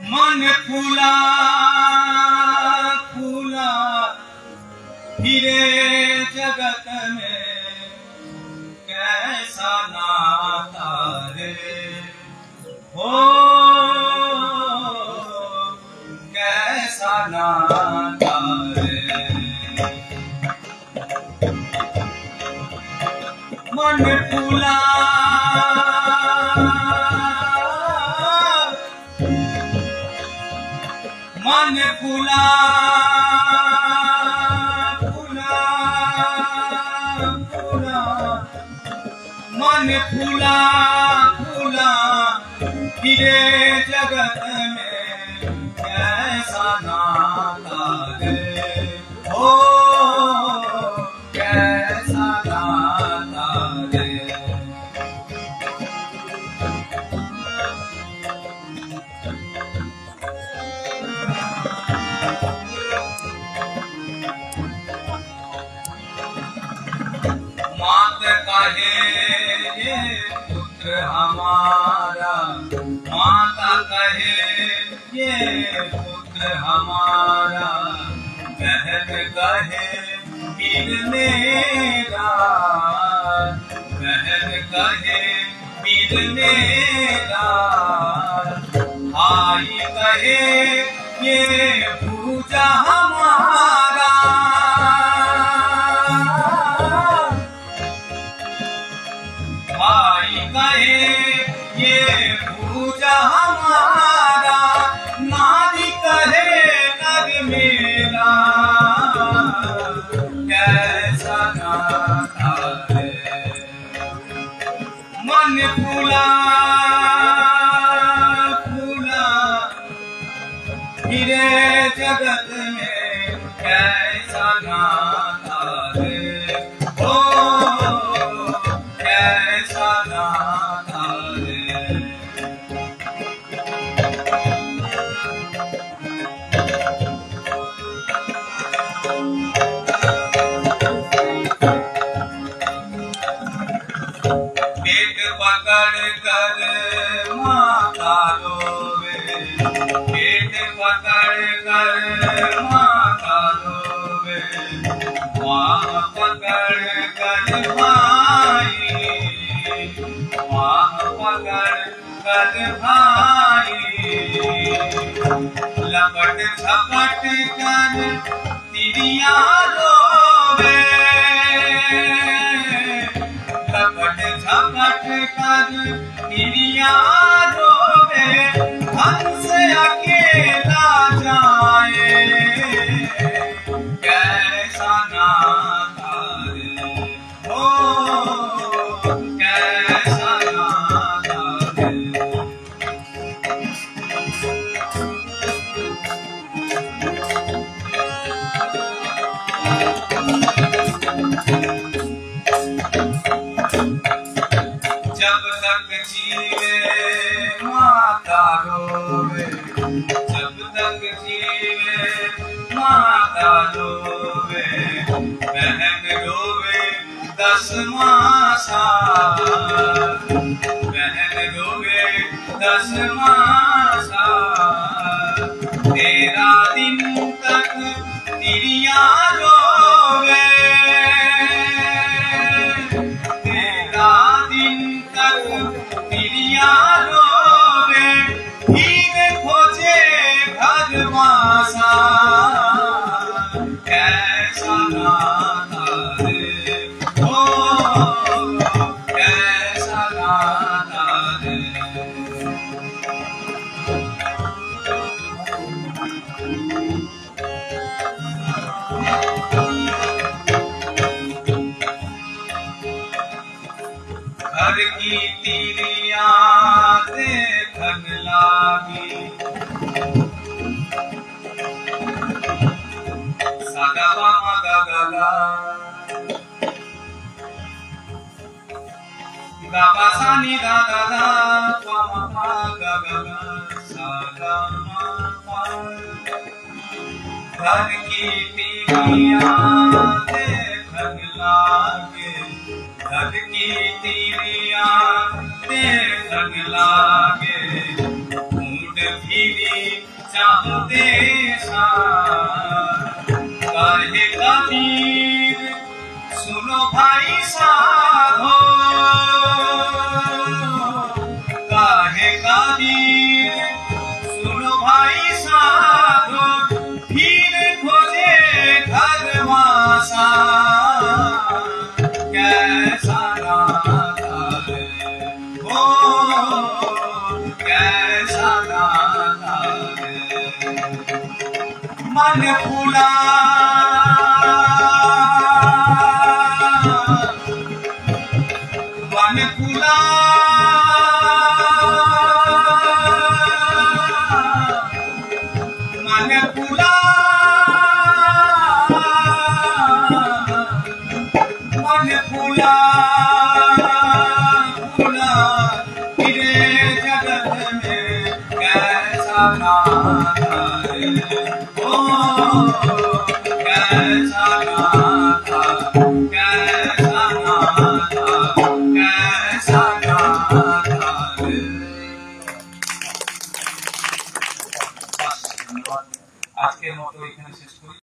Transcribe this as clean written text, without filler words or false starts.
मन फूला फूला फिरे जगत में कैसा नाता रे हो कैसा नाता रे मन फूला मन फूला फूला फूला मन फूला फूला फिरे जगत में कैसा नाता रे हो कैसा नाता रे मात कहे ये पुत्र हमारा माता कहे ये पुत्र हमारा बहन कहे वीर मेरा बहन कहे वीर मेरा भाई कहे ये पूजा हमारा भाई कहे ये पूजा हमारा नारी कहे नर मेरा कैसा नाता है मन फूला फूला फिरे जगत में कैसा नाता है ओ कैसा नाता है पेट पकड़ कर माता रोवे पेट पकड़ कर माता रोवे माँ पकड़ कर भाई माँ पकड़ कर भाई लपट झपट कर तिरिया रोवे लपट झपट कर तिरिया रोवे हंस अकेला जाए कैसा नाता रे हो कैसा नाता रे जब तक जीवे माता रोवे जब तक जीवे माता रोवे बहन रोवे 10 मासा बहन रोवे 10 मासा 13 दिन तक तिरिया रोवे 13 दिन तक तिरिया रोवे हीरे खोजे घर वासा कैसा नाता रे हो कैसा नाता रे घर की तिरिया देखन लागी सगवा गगगा गापा सानी गागा पमा गगगा सगमा घर की तिरिया देखन लागे घर की तिरिया देखन लागे ऊँट फिरी चाहते काहे कबीर सुनो भाई साधो काहे कबीर सुनो भाई साधो फिर खोजे धर्मासा कैसा नाता है हो कैसा नाता है मन फूला मन फूला मन फूला मन फूला फूला तेरे जगत में कैसा नाता है ओ कैसा नाता कैसा नाता कैसा नाता है। ধন্যবাদ। আজকের মতো এখানে শেষ করি।